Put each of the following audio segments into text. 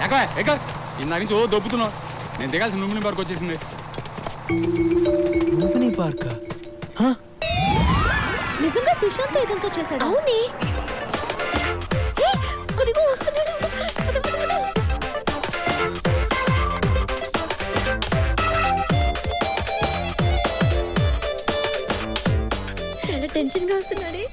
ఇందాక నుంచి ఓ దొబ్బుతున్నావు. నేను దిగాల్సిన లుంబిని పార్క్ వచ్చేసింది. లుంబిని పార్క్ నిజంగా సుశాంత్ ఇదంతా చేశాడు? అవునే, అదిగో వస్తున్నాడు. చాలా టెన్షన్ గా వస్తున్నాడే.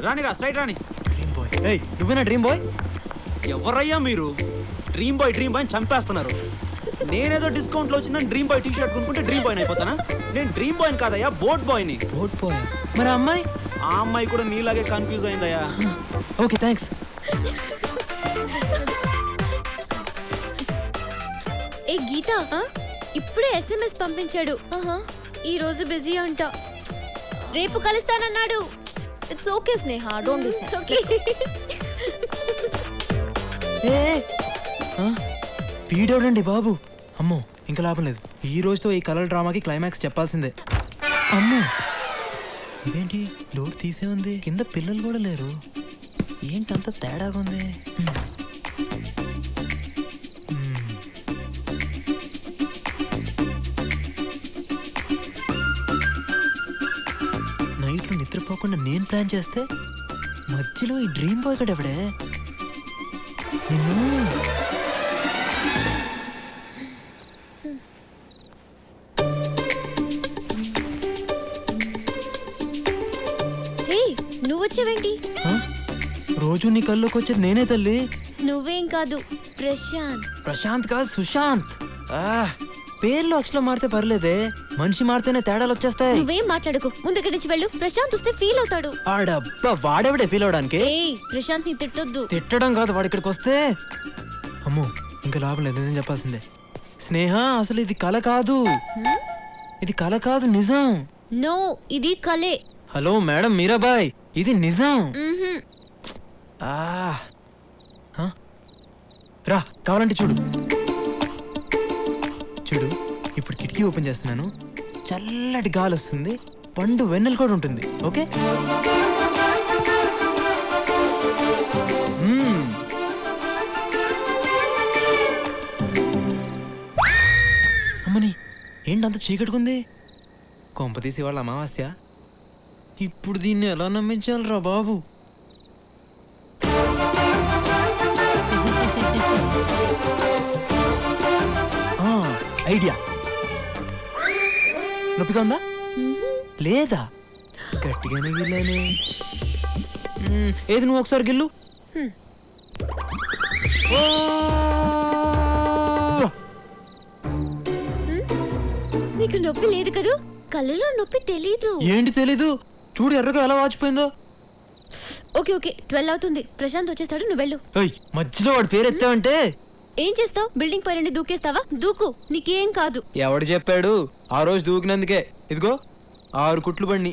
రానిరా, స్ట్రైట్ రాని. నువ్వేనా డ్రీమ్ బాయ్? ఎవరయ్యా మీరు? డ్రీమ్ బాయ్ అని చంపేస్తున్నారు. నేనేదో డిస్కౌంట్ లో వచ్చిందని డ్రీమ్ బాయ్ టీ-షర్ట్ కొనుక్కుంటే డ్రీమ్ బాయ్ అయిపోతానా? నేను డ్రీమ్ బాయ్ కాదయ్యా, బోట్ బాయ్ని. Boat boy? మరి అమ్మాయి? ఆ అమ్మాయి కూడా నీలాగే కన్ఫ్యూజ్ అయిందయ్యా. Okay, thanks. ఏ గీత, ఇప్పుడే SMS పంపించాడు. ఈ రోజు బిజీ అంట, రేపు కలుస్తానన్నాడు. It's okay Sneha, don't be sad. Okay. పీడోడండి బాబు. అమ్మో, ఇంకా లాభం లేదు. ఈ రోజుతో ఈ కలర్ డ్రామాకి క్లైమాక్స్ చెప్పాల్సిందే. అమ్మో, ఇదేంటి డోర్ తీసే ఉంది, కింద పిల్లలు కూడా లేరు. ఏంటంత తేడాగా ఉంది? నైట్లో నిద్రపోకుండా నేను ప్లాన్ చేస్తే మధ్యలో ఈ డ్రీమ్ బాయ్ కూడా ఎవడే? నిన్ను నువ్వు వచ్చావేంటి? రోజు నీ కల్లోకి వచ్చేది నేనే తల్లి. నువ్వేం కాదు, ప్రశాంత్. ప్రశాంత్ కాదు, సుశాంత్. పేర్లు అక్షరం మారితే పర్లేదే, మనిషి మారితేనే తేడాలు వచ్చేస్తాయి. నువ్వేం మాట్లాడుకో, ముందు ఇక్కడి నుంచి వెళ్ళు. ప్రశాంత్ వస్తే ఫీల్ అవుతాడు. ఆడబ్బా, వాడెవడే ఫీల్ అవడానికి? ప్రశాంత్ ని తిట్టొద్దు. తిట్టడం కాదు, వాడు ఇక్కడికి వస్తే. అమ్మో, ఇంకా లాభం లేదు, నిజం చెప్పాల్సిందే. స్నేహ, అసలు ఇది కల కాదు. ఇది కల కాదు, నిజం. నో, ఇది కలే. హలో మేడం మీరాబాయ్, ఇది నిజం. రా, కావాలంటే చూడు. చూడు, ఇప్పుడు కిటికీ ఓపెన్ చేస్తున్నాను. చల్లటి గాలి వస్తుంది, పండు వెన్నెల కూడా ఉంటుంది. ఓకే? అమ్మని, ఏంటంత చీకట్టుకుంది? కొంప తీసి వాళ్ళ అమావాస్య. ఇప్పుడు దీన్ని ఎలా నమ్మించాలరా బాబు? ఐడియా. నొప్పిగా ఉందా? లేదా? గట్టిగానే గిల్లానే. ఏది, నువ్వు ఒకసారి గిల్లు. నీకు నొప్పి లేదు కదూ? కళ్ళలో నొప్పి తెలీదు. ఏంటి తెలీదు? చూడు ఎర్రగా ఎలా వాచిపోయిందో. ఓకే ఓకే, 12 అవుతుంది. ప్రశాంత్ వచ్చేస్తాడు, నువ్వు వెళ్ళు. మధ్యలో వాడి పేరు ఎత్తావంటే ఏం చేస్తావు? బిల్డింగ్ పైన దూకేస్తావా? దూకు, నీకేం కాదు. ఎవడు చెప్పాడు? ఆ రోజు దూకినందుకే ఇదిగో 6 కుట్లు పడిని.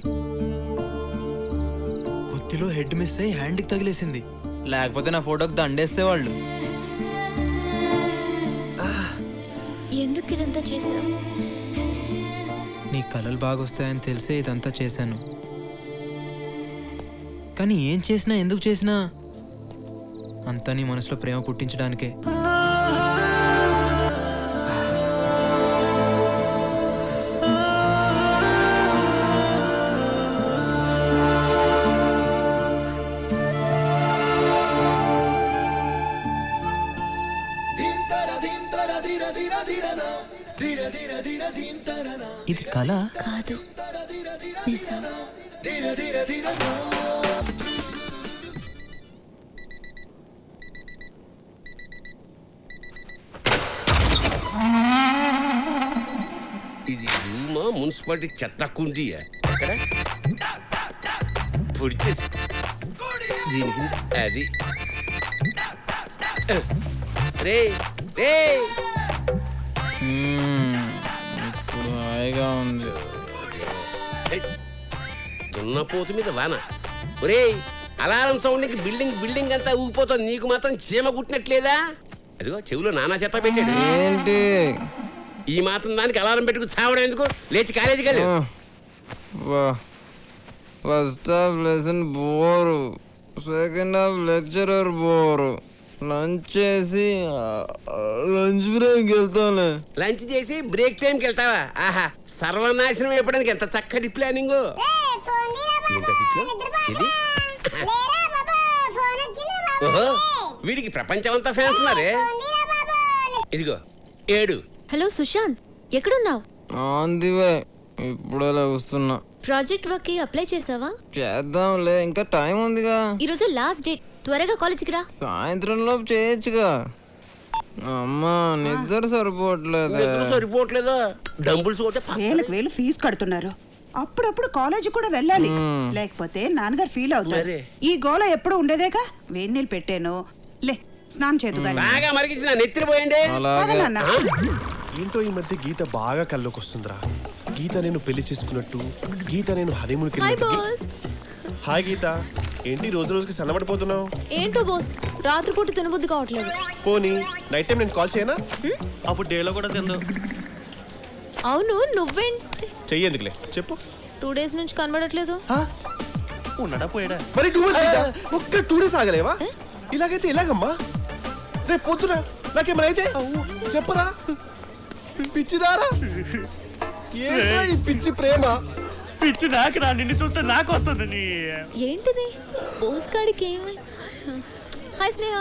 కొద్దిలో హెడ్ మిస్ అయ్యి హ్యాండ్కి తగిలేసింది, లేకపోతే నా ఫోటోకి దండేస్తే వాళ్ళు. ఎందుకు ఇదంతా చేశావు? నీ కలలు బాగొస్తాయని తెలిసే ఇదంతా చేశాను. కానీ ఏం చేసినా, ఎందుకు చేసినా అంతా నీ మనసులో ప్రేమ పుట్టించడానికే. ఇది కళ కాదు, నిజం. ఇది రూమా, మున్సిపాలిటీ చెత్త కుండీయా? ఎక్కడ పొడిచి దీనికి అది రే రే. ఇప్పుడు హాయిగా ఉంది. దున్నపోతు మీద వాన. ఒరే, అలారం సౌండ్కి బిల్డింగ్ అంతా ఊగిపోతుంది, నీకు మాత్రం చీమ కుట్టినట్లేదా? అదిగో చెవులో నానా చెత్త పెట్టాడు. ఏంటి ఈ మాత్రం దానికి అలారం పెట్టుకు చావడం ఎందుకు? లేచి కాలేజీకి వెళ్ళు. First half lesson bore, second half lecturer bore. Lunch చేసి లంచ్ బ్రేక్ వెళ్తాను. లంచ్ చేసి బ్రేక్ టైంకి వెళ్తావా? ఆహా, సర్వనాశనం అయిపోవడానికి ఎంత చక్కటి ప్లానింగ్. ఇది ఓహో, వీడికి ప్రపంచం అంతా ఫ్యాన్స్ ఉన్నారే. ఇదిగో 7. హలో సుశాంత్, ఎక్కడున్నావు? ఆందివే, ఇప్పుడే వస్తున్నా. ప్రాజెక్ట్ వర్క్ కి అప్లై చేసావా? చేద్దాంలే, ఇంకా టైం ఉందిగా. ఈరోజు లాస్ట్ డేట్, త్వరగా కాలేజీకి రా. సాయంత్రం లోపు చేయొచ్చుగా. అమ్మా నిద్ర సరిపోవట్లేదు. సరిపోవట్లేదా? డంబుల్స్ కొట్టే వేలకు వేలు ఫీజు కడుతున్నారు. అప్పుడప్పుడు కాలేజీ కూడా వెళ్ళాలి, లేకపోతే నాన్నగారు ఫీల్ అవుతారు. మరే. ఈ గోల ఎప్పుడు ఉండేదేగా. వేడి నీళ్ళు పెట్టాను, లే స్నానం చేద్దు గాని. బాగా మరిగించిన నెత్తిన పోయండి. పద నాన్న. ఏంటో ఈ మధ్య గీత బాగా కల్లోకి వస్తుందిరా. గీత నేను పెళ్లి చేసుకున్నట్టు, గీత నేను హనీమూన్కి వెళ్ళినట్టు. హాయ్ గీత, ఏంటి రోజు రోజుకి సన్నబడిపోతున్నావు? ఏంటో బాస్, రాత్రిపూట తినబుద్ధి కావట్లేదు. పోనీ నైట్ టైం నేను కాల్ చేయనా? అప్పుడు డేలో కూడా తిందు. అవును, నువ్వేంటి చెయ్యేందుకులే చెప్పు. 2 days నుంచి కనబడట్లేదు. ఉన్నాడా పోయాడా? మరి 2 days ఒక్క 2 days ఆగలేవా? ఇలాగైతే ఇలాగమ్మా. రేపు పొద్దున నాకేమైనా అయితే చెప్పరా? పిచ్చిదారా? ఏంట్రా ఈ పిచ్చి ప్రేమ? పిచ్చి నాకు రా, నిన్ను చూస్తే నాకు వస్తుంది. ఏంటిది బోస్ గాడికి ఏమై? హాయ్ స్నేహ.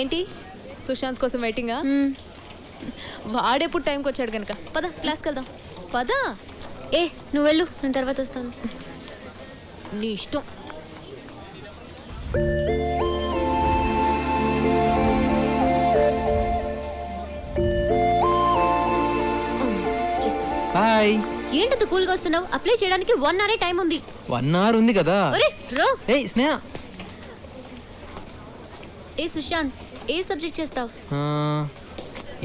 ఏంటి సుశాంత్ కోసం వెయిటింగా? వాడెప్పుడు టైంకి వచ్చాడు కనుక. పద క్లాస్కి వెళ్దాం. పద. ఏ నువ్వు వెళ్ళు, నేను తర్వాత వస్తాను. నీ ఇష్టం. హాయ్. ఏంటంత కూల్గా వస్తున్నావు? అప్లై చేయడానికి 1 hour టైం ఉంది. 1 hour ఉంది కదా. ఏయ్ స్నేహ. ఏ సుశాంత్, ఏ సబ్జెక్ట్ చేస్తావు?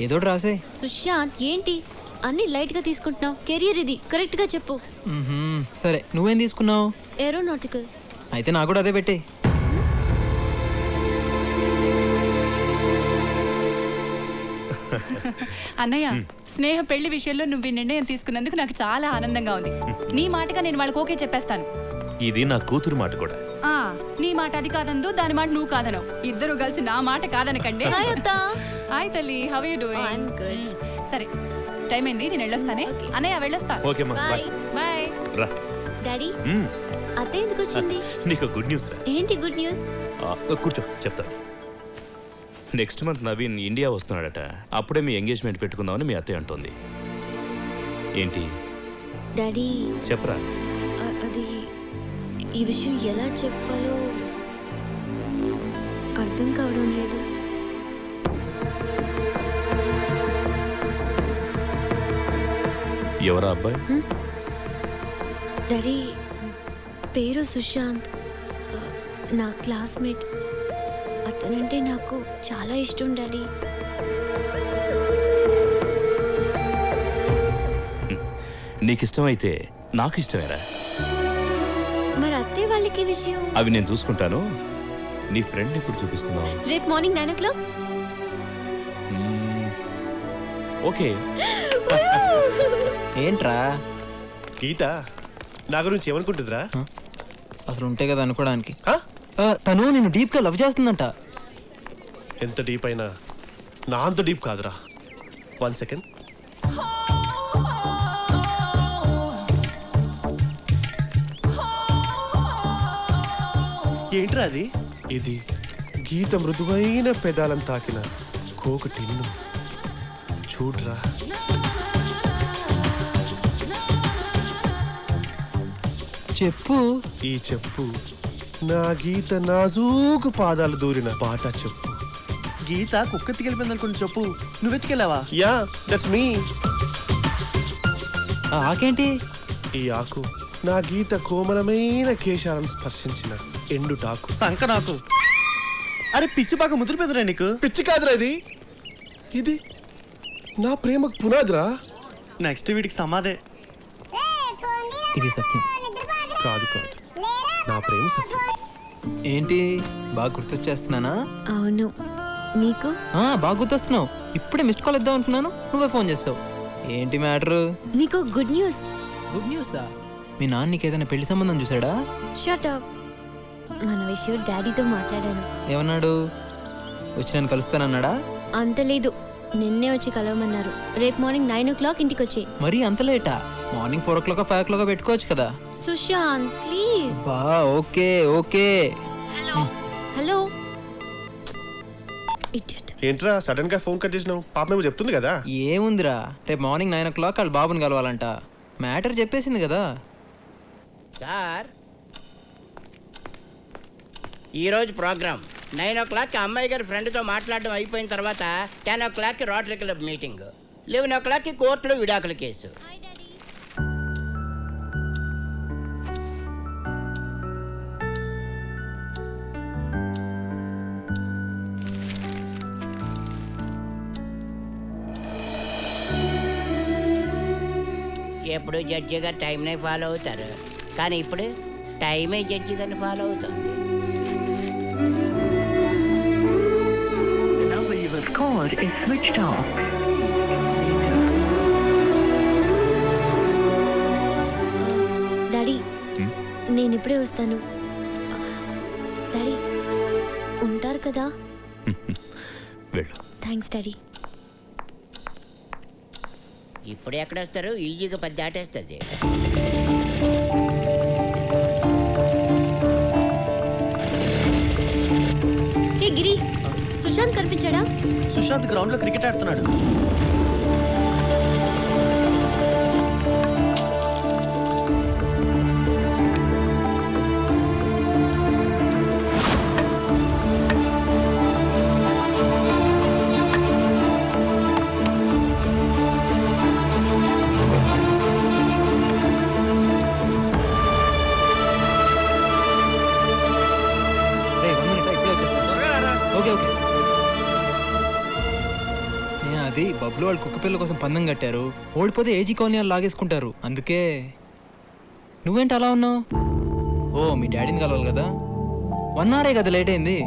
ఏదో రాసే. సుశాంత్ ఏంటి అన్ని లైట్ గా తీసుకుంటున్నావు? కెరియర్ ఇది, కరెక్ట్ గా చెప్పు. సరే నువ్వేం తీసుకున్నావు? ఏరోనాటికల్. అయితే నాకు కూడా అదే పెట్టే. అన్నయ్య, స్నేహ పెళ్లి విషయంలో నువ్వు ఈ నిర్ణయం తీసుకున్నందుకు నాకు చాలా ఆనందంగా ఉంది. నీ మాటగా నేను వాళ్ళకి ఓకే చెప్పేస్తాను. ఇది నా కూతురు మాట కూడా. నీ మాట అది కాదందు, దాని మాట నువ్వు కాదనవు. ఇద్దరు కలిసి నా మాట కాదనకండి. హాయ్ అత్త. హాయ్ తల్లి, హౌ యు డూయింగ్? సరే టైం అయింది, నేను వెళ్ళొస్తానే. అన్నయ్య వెళ్ళొస్తా. ఓకే అమ్మా, బాయ్. బాయ్. రా. డాడీ, అత్త ఎందుకు వచ్చింది? నీకు గుడ్ న్యూస్ రా. ఏంటి గుడ్ న్యూస్? కూర్చో చెప్తాను. నెక్స్ట్ మంత్ నవీన్ ఇండియా వస్తున్నాడట. అప్పుడే మీ ఎంగేజ్మెంట్ పెట్టుకుందామని మీ అత్తయ్య అంటుంది. ఏంటి డాడీ చెప్పరా? అది ఈ విషయం ఎలా చెప్పాలో అర్థం కావడం లేదు. ఎవరా అబ్బాయి? డాడీ పేరు సుశాంత్, నా క్లాస్మేట్. అతనంటే నాకు చాలా ఇష్టం డాడీ. నీకు ఇష్టమైతే నాకు ఇష్టమేరా. మరి అత్తే వాళ్ళకి విషయం? అవి నేను చూసుకుంటాను. నీ ఫ్రెండ్ ఇప్పుడు చూపిస్తున్నావు. రేపు మార్నింగ్ 9 o'clock. ఓకే. ఏంట్రా గీత నా గురించి ఏమనుకుంటుందిరా? అసలు ఉంటే కదా అనుకోవడానికి. తను నేను డీప్ గా లవ్ చేస్తుందంట. ఎంత డీప్ అయినా నా అంత డీప్ కాదురా. 1 second. ఏంట్రా అది? ఇది గీత మృదువైన పెదాలను తాకిన కోక టిన్ను. చూడ్రా. చెప్పు. ఈ చెప్పు నా గీత నాజూకు పాదాలు దూరిన పాట చెప్పు. గీత కుక్క ఎత్తికెళ్ళిపోయింది అనుకుని చెప్పు. నువ్వు ఎత్తికెళ్ళావా? Yeah, that's me. ఆకేంటి? ఈ ఆకు నా గీత కోమలమైన కేశాలను స్పర్శించిన ఎండుటాకు. సంక నాకు. అరే పిచ్చి బాగా ముదిరిపోయిందిరా నీకు. పిచ్చి కాదురా ఇది. ఇది నా ప్రేమకు పునాదిరా. నెక్స్ట్ వీడికి సమాధే. ఇది సత్యం. కాదు కాదు, నా ప్రేమ సత్యం. ఏంటి బాగా గుర్తొచ్చేస్తున్నానా? అవును, నీకు బాగా గుర్తొస్తున్నావు. ఇప్పుడే మిస్డ్ కాల్ ఇద్దాం అనుకున్నాను, నువ్వే ఫోన్ చేస్తావు. ఏంటి మ్యాటరు? నీకు గుడ్ న్యూస్. గుడ్ న్యూసా? మీ నాన్న నీకు ఏదైనా పెళ్లి సంబంధం చూసాడా? Shut up. మన విషయం డాడీతో మాట్లాడాను. ఏమన్నాడు? వచ్చి నన్ను కలుస్తానన్నాడా? అంత లేదు, నిన్నే వచ్చి కలవమన్నారు. రేపు మార్నింగ్ 9 o'clock ఇంటికి వచ్చి. మరి అంత లేటా? మార్నింగ్ 4 o'clock 5 o'clock పెట్టుకోవచ్చు కదా. Sushant please. Okay okay. Hello hello. Idiot. ఏంట్రా సడన్ గా ఫోన్ కట్ చేసినావు? పాప మేము చెప్తుంది కదా. ఏముందిరా, రేపు మార్నింగ్ 9 o'clock వాళ్ళ బాబుని కలవాలంట. మ్యాటర్ చెప్పేసింది కదా. సార్, ఈరోజు ప్రోగ్రామ్ 9 o'clock అమ్మాయి గారి ఫ్రెండ్తో మాట్లాడడం అయిపోయిన తర్వాత 10 o'clock rotary club meeting, 11 o'clock కోర్టులో విడాకుల కేసు. ఎప్పుడు జడ్జి గారు టైంనే ఫాలో అవుతారు, కానీ ఇప్పుడు టైమే జడ్జి గారిని ఫాలో అవుతుంది. డాడీ, నేను ఇప్పుడే వస్తాను. డాడీ ఉంటారు కదా? వెళ్ళు. Thanks daddy. ఇప్పుడు ఎక్కడ వస్తారు? ఈజీగా 10 దాటేస్తుంది. హే గిరి, సుశాంత్ కనిపించాడా? సుశాంత్ గ్రౌండ్ లో క్రికెట్ ఆడుతున్నాడు. Okay okay. అది బబ్లు వాళ్ళు కుక్క పిల్ల కోసం పందెం కట్టారు. ఓడిపోతే ఏజీ కాలనీ వాళ్ళు లాగేసుకుంటారు. అందుకే. నువ్వేంటి అలా ఉన్నావు? ఓ మీ డాడీని కలవాలి కదా. 1 hour కదా లేట్ అయింది.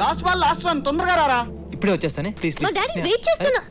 లాస్ట్ బాల్ లాస్ట్ రన్, తొందరగా రారా. ఇప్పుడే వచ్చేస్తానే ప్లీజ్ మా డాడీ వెయిట్ చేస్తున్నా.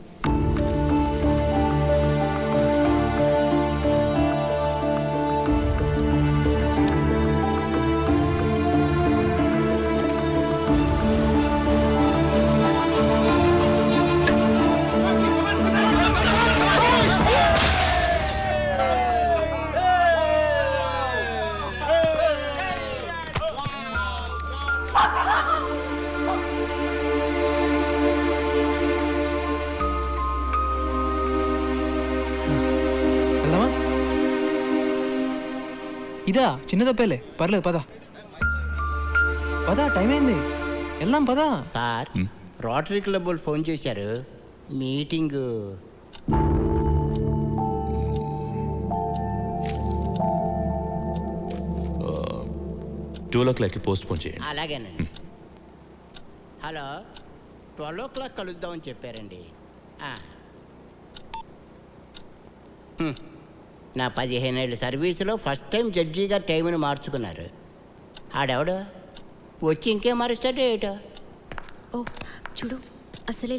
ఇదా చిన్న తప్పేలే, పర్లేదు పద పద, టైం అయింది, వెళ్దాం పద. సార్, రోటరీ క్లబ్ వాళ్ళు ఫోన్ చేశారు, meeting. Two 12 o'clock post phone చేయండి. అలాగేనండి. హలో, 12 o'clock కలుద్దామని చెప్పారండి. నా 15 ఏళ్ళ సర్వీసులో ఫస్ట్ టైం జడ్జి గారు టైంని మార్చుకున్నారు. ఆడెవడు వచ్చి ఇంకేం మారుస్తాడో ఏటో. ఓ చూడు, అసలే